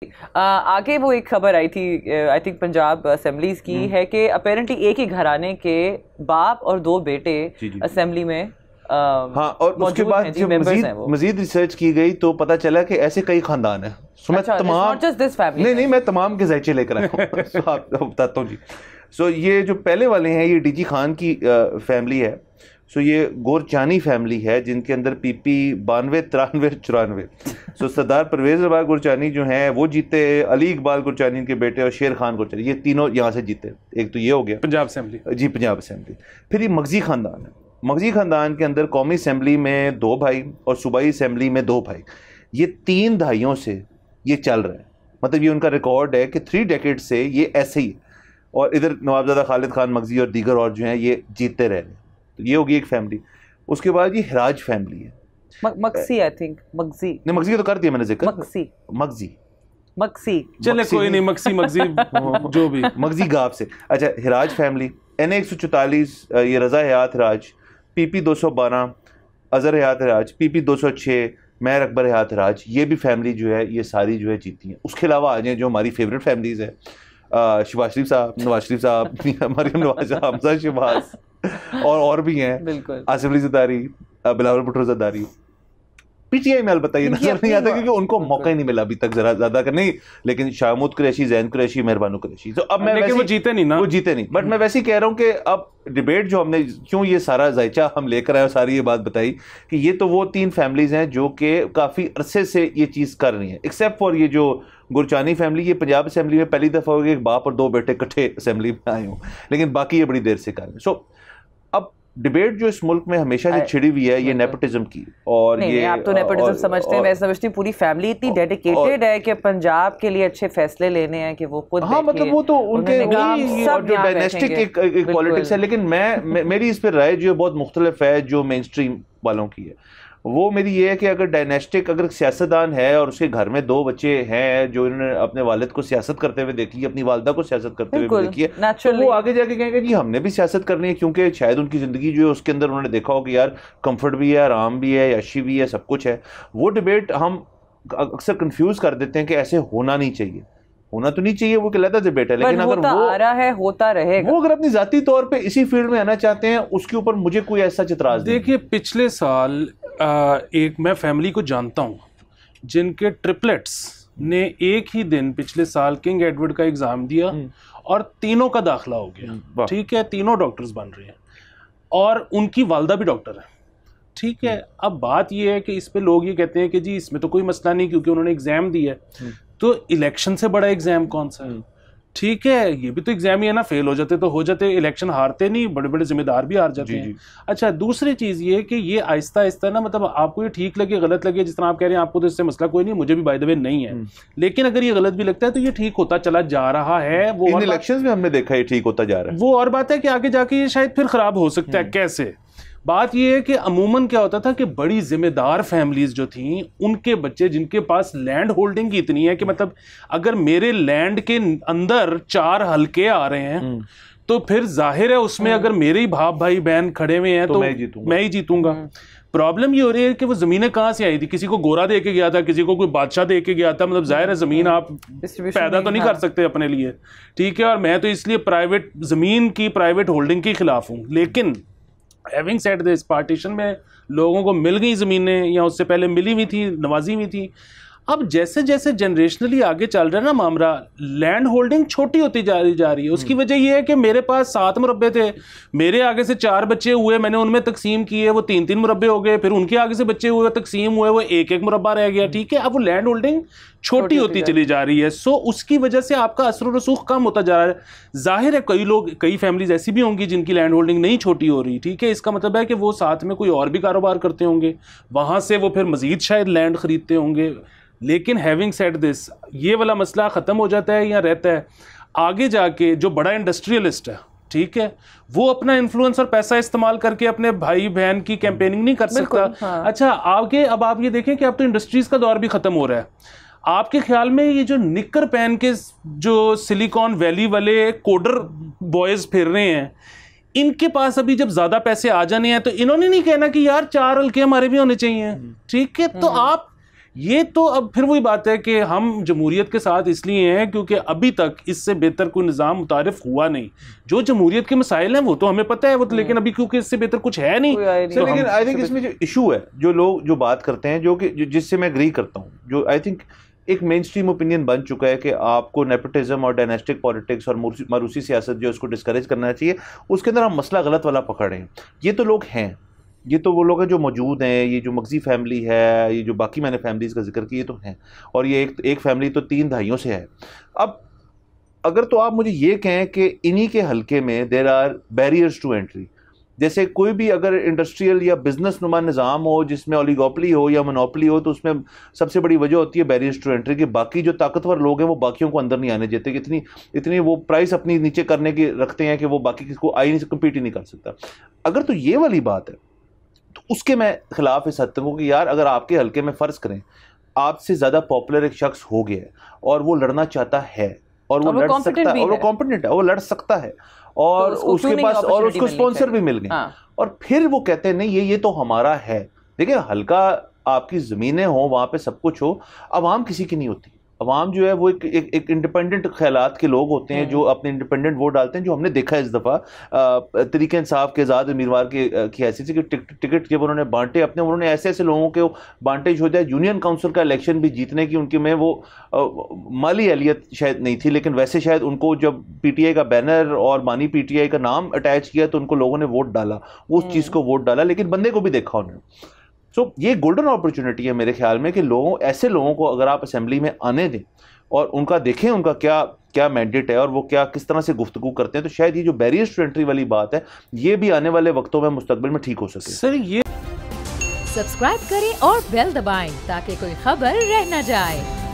आगे वो एक खबर आई थी आई थिंक पंजाब असेंबलीज की है कि अपेरेंटली एक ही घराने के बाप और दो बेटे असेंबली में हाँ, और उसके बाद जब मजीद रिसर्च की गई तो पता चला कि ऐसे कई खानदान हैं। मैं तमाम नहीं मैं तमाम के ज़ायचे लेकर आया हूँ। आपको बताता हूँ जी। सो ये जो पहले वाले हैं ये डीजी खान की फैमिली है। सो ये गोरचानी फैमिली है जिनके अंदर पीपी 92, 93, 94। सो सरदार परवेज इकबाल गोरचानी जो हैं वो जीते, अली इकबाल गोरचानी के बेटे और शेर खान गोरचानी, ये तीनों यहाँ से जीते। एक तो ये हो गया पंजाब असेंबली जी, पंजाब असेंबली। फिर ये मगजी खानदान है। मगजी खानदान के अंदर कौमी असेंबली में 2 भाई और सूबाई असेंबली में 2 भाई। ये 3 दहाइयों से ये चल रहा है, मतलब ये उनका रिकॉर्ड है कि 3 डेकेड से ये ऐसे ही। और इधर नवाबजादा खालिद खान मगजी और दीगर और जो हैं ये जीतते रह रहे। तो ये होगी एक फैमिली। उसके बाद ये हिराज फैमिली है। मक्सी आई थिंक मगजी नहीं, मगजी तो कर दिया मैंने जिक्र। मक्सी चले कोई नहीं, मगजी जो भी मगजी गाँव से। अच्छा, हिराज फैमिली NA 144, ये रजा हयात हिराज, PP 212 अजहर हयात हिराज, PP 206 मेहर अकबर हयात हिराज। ये भी फैमिली जो है ये सारी जो है जीती हैं। उसके अलावा आ जाए जो हमारी फेवरेट फैमिलीज है, शहबाज शरीफ साहब, नवाज शरीफ साहब, मरियम नवाज, हमजा शहबाज और भी हैं, आसिफ अली ज़रदारी, बिलावल भुट्टो ज़रदारी। PTI में बताइए नजर नहीं आता क्योंकि उनको मौका ही नहीं मिला अभी तक जरा ज्यादा करने, लेकिन शाहमूद कुरैशी, जैन कुरैशी, मेहरबानू कुरैशी। तो अब मैं वो जीते नहीं ना, वो जीते नहीं। बट मैं वैसे ही कह रहा हूँ कि अब डिबेट जो हमने क्यों ये सारा जायचा हम लेकर आए और सारी ये बात बताई कि ये तो वो 3 फैमिलीज हैं जो कि काफ़ी अरसे से ये चीज़ कर रही हैं, एक्सेप्ट फॉर ये जो गुरचानी फैमिली। ये पंजाब असेंबली में पहली दफ़ा हो गई, एक बाप और 2 बेटे इकट्ठे असेंबली में आए हों, लेकिन बाकी ये बड़ी देर से कर रहे हैं। सो अब डिबेट जो इस मुल्क में हमेशा से छिड़ी हुई है ये नेपोटिज्म की। और नहीं, ये आप तो नेपोटिज्म समझते हैं, मैं समझती हूँ पूरी फैमिली इतनी डेडिकेटेड है कि पंजाब के लिए अच्छे फैसले लेने हैं कि वो खुद हाँ, मतलब वो तो उनके सब जो डायनेस्टिक एक पॉलिटिक्स है। लेकिन मेरी इस पर राय जो बहुत मुख्तलिफ है जो मेन स्ट्रीम वालों की है। वो मेरी ये है कि अगर डायनेस्टिक अगर सियासतदान है और उसके घर में 2 बच्चे हैं जो इन्होंने अपने वालिद को सियासत करते हुए देखी है, अपनी वालदा को सियासत करते हुए देखी है, तो वो आगे जाके कहेंगे जी हमने भी सियासत करनी है, क्योंकि शायद उनकी ज़िंदगी जो है उसके अंदर उन्होंने देखा हो कि यार कंफर्ट भी है, आराम भी है, यशी भी है, सब कुछ है। वो डिबेट हम अक्सर कंफ्यूज कर देते हैं कि ऐसे होना नहीं चाहिए। होना तो नहीं चाहिए, वो कहलाता डिबेट है, लेकिन अगर वो आ रहा है होता रहेगा। वो अगर अपनी जाती तौर पे इसी फील्ड में आना चाहते हैं उसके ऊपर मुझे कोई ऐसा इतराज नहीं। देखिए पिछले साल एक मैं फैमिली को जानता हूँ जिनके ट्रिपलेट्स ने एक ही दिन पिछले साल किंग एडवर्ड का एग्जाम दिया और तीनों का दाखिला हो गया। ठीक है, तीनों डॉक्टर्स बन रहे हैं और उनकी वालदा भी डॉक्टर है। ठीक है, अब बात यह है कि इस पे लोग ये कहते हैं कि जी इसमें तो कोई मसला नहीं क्योंकि उन्होंने एग्जाम दिया है। तो इलेक्शन से बड़ा एग्जाम कौन सा है? ठीक है, ये भी तो एग्जाम ही है ना, फेल हो जाते तो हो जाते, इलेक्शन हारते नहीं, बड़े बड़े जिम्मेदार भी हार जाते हैं। अच्छा, दूसरी चीज ये कि ये आहिस्ता आहिस्ता ना, मतलब आपको ये ठीक लगे गलत लगे, जिस तरह आप कह रहे हैं आपको तो इससे मसला कोई नहीं, मुझे भी बाय द वे नहीं है, लेकिन अगर ये गलत भी लगता है तो ये ठीक होता चला जा रहा है। वो इन इलेक्शंस में हमने देखा ये ठीक होता जा रहा है। वो और बात है कि आगे जाके ये शायद फिर खराब हो सकता है। कैसे? बात यह है कि अमूमन क्या होता था कि बड़ी जिम्मेदार फैमिलीज जो थी उनके बच्चे जिनके पास लैंड होल्डिंग की इतनी है कि मतलब अगर मेरे लैंड के अंदर 4 हल्के आ रहे हैं तो फिर जाहिर है उसमें अगर मेरे ही बाप भाई बहन खड़े हुए हैं तो मैं ही जीतूंगा। प्रॉब्लम ये हो रही है कि वो जमीनें कहाँ से आई थी, किसी को गोरा दे के गया था, किसी को कोई बादशाह दे के गया था, मतलब जाहिर है जमीन आप पैदा तो नहीं कर सकते अपने लिए। ठीक है, और मैं तो इसलिए प्राइवेट जमीन की प्राइवेट होल्डिंग के खिलाफ हूँ। लेकिन हैविंग सेड दिस, पार्टीशन में लोगों को मिल गई ज़मीनें या उससे पहले मिली हुई थी, नवाजी हुई थी। अब जैसे जैसे जनरेशनली आगे चल रहा है ना मामला, लैंड होल्डिंग छोटी होती जा रही है। उसकी वजह यह है कि मेरे पास 7 मुरब्बे थे, मेरे आगे से 4 बच्चे हुए, मैंने उनमें तकसीम किए, वो 3-3 मुरब्बे हो गए, फिर उनके आगे से बच्चे हुए, तकसीम हुए, वो 1-1 मुरब्बा रह गया। ठीक है, अब वो लैंड होल्डिंग छोटी होती चली जा रही है। सो उसकी वजह से आपका असर रसूख कम होता जा रहा है। जाहिर है कई लोग, कई फैमिलीज ऐसी भी होंगी जिनकी लैंड होल्डिंग नहीं छोटी हो रही। ठीक है, इसका मतलब है कि वो साथ में कोई और भी कारोबार करते होंगे, वहां से वो फिर मजीद शायद लैंड खरीदते होंगे। लेकिन हैविंग सेड दिस, ये वाला मसला ख़त्म हो जाता है या रहता है? आगे जाके जो बड़ा इंडस्ट्रियलिस्ट है, ठीक है, वो अपना इन्फ्लुएंस और पैसा इस्तेमाल करके अपने भाई बहन की कैंपेनिंग नहीं कर सकता। हाँ। अच्छा, आगे अब आप ये देखें कि अब तो इंडस्ट्रीज का दौर भी ख़त्म हो रहा है। आपके ख्याल में ये जो निक्कर पहन के जो सिलिकॉन वैली वाले कोडर बॉयज़ फिर रहे हैं, इनके पास अभी जब ज़्यादा पैसे आ जाने हैं तो इन्होंने नहीं कहना कि यार 4 हल्के हमारे भी होने चाहिए। ठीक है, तो आप ये तो अब फिर वही बात है कि हम जमहूरियत के साथ इसलिए हैं क्योंकि अभी तक इससे बेहतर कोई निज़ाम मुतारिफ हुआ नहीं। जो जमहूरियत के मसाइल हैं वो तो हमें पता है, वो तो, लेकिन अभी क्योंकि इससे बेहतर कुछ है नहीं। तो लेकिन आई थिंक इसमें जो इशू है, जो लोग जो बात करते हैं, जो कि जिससे मैं एग्री करता हूँ, जो आई थिंक एक मेन स्ट्रीम ओपिनियन बन चुका है कि आपको नेपोटिज्म और डायनेस्टिक पॉलिटिक्स और मारूसी सियासत जो उसको डिस्करेज करना चाहिए, उसके अंदर हम मसला गलत वाला पकड़ रहे हैं। ये तो लोग हैं, ये तो वो लोग हैं जो मौजूद हैं, ये जो मगजी फैमिली है, ये जो बाकी मैंने फैमिलीज़ का जिक्र किया, ये तो हैं, और ये एक फैमिली तो 3 दहाइयों से है। अब अगर तो आप मुझे ये कहें कि इन्हीं के हलके में there are barriers to entry, जैसे कोई भी अगर इंडस्ट्रियल या बिजनेस नुमा निज़ाम हो जिसमें ओलिगोपली हो या मोनोपली हो, तो उसमें सबसे बड़ी वजह होती है बैरियर्स टू एंट्री, कि बाकी जो ताकतवर लोग हैं वो बाकियों को अंदर नहीं आने देते, कि इतनी वो प्राइस अपनी नीचे करने की रखते हैं कि वो बाकी किसी को आई नहीं, कम्पीट ही नहीं कर सकता। अगर तो ये वाली बात है तो उसके मैं खिलाफ इस हद तक हूँ कि यार अगर आपके हल्के में फ़र्ज़ करें आपसे ज़्यादा पॉपुलर एक शख्स हो गया है और वो लड़ना चाहता है और वो लड़ सकता है और वो कॉम्पिटेंट है, वो लड़ सकता है और तो उसके पास और उसको स्पॉन्सर भी मिल गए, और फिर वो कहते हैं नहीं ये तो हमारा है। देखिए हल्का आपकी ज़मीनें हो, वहाँ पे सब कुछ हो, अवाम किसी की नहीं होती। अवाम जो है वो एक इंडिपेंडेंट ख्यालात के लोग होते हैं जो अपने इंडिपेंडेंट वोट डालते हैं, जो हमने देखा है इस दफ़ा तरीके इंसाफ के आज़ाद उम्मीदवार की हैसियत से कि टिकट जब उन्होंने बांटे अपने, उन्होंने ऐसे ऐसे लोगों के बांटे जो है। यूनियन काउंसिल का इलेक्शन भी जीतने की उनके में वो माली अहलियत शायद नहीं थी, लेकिन वैसे शायद उनको जब PTI का बैनर और मानी PTI का नाम अटैच किया तो उनको लोगों ने वोट डाला, उस चीज़ को वोट डाला, लेकिन बंदे को भी देखा उन्होंने। तो ये गोल्डन अपॉर्चुनिटी है मेरे ख्याल में कि ऐसे लोगों को अगर आप असेंबली में आने दें और उनका देखें उनका क्या मैंडेट है और वो किस तरह से गुफ्तगू करते हैं, तो शायद ये जो बैरियर्स टू एंट्री वाली बात है ये भी आने वाले वक्तों में मुस्तकबिल में ठीक हो सके। सर ये सब्सक्राइब करें और बेल दबाएं ताकि कोई खबर रह न जाए।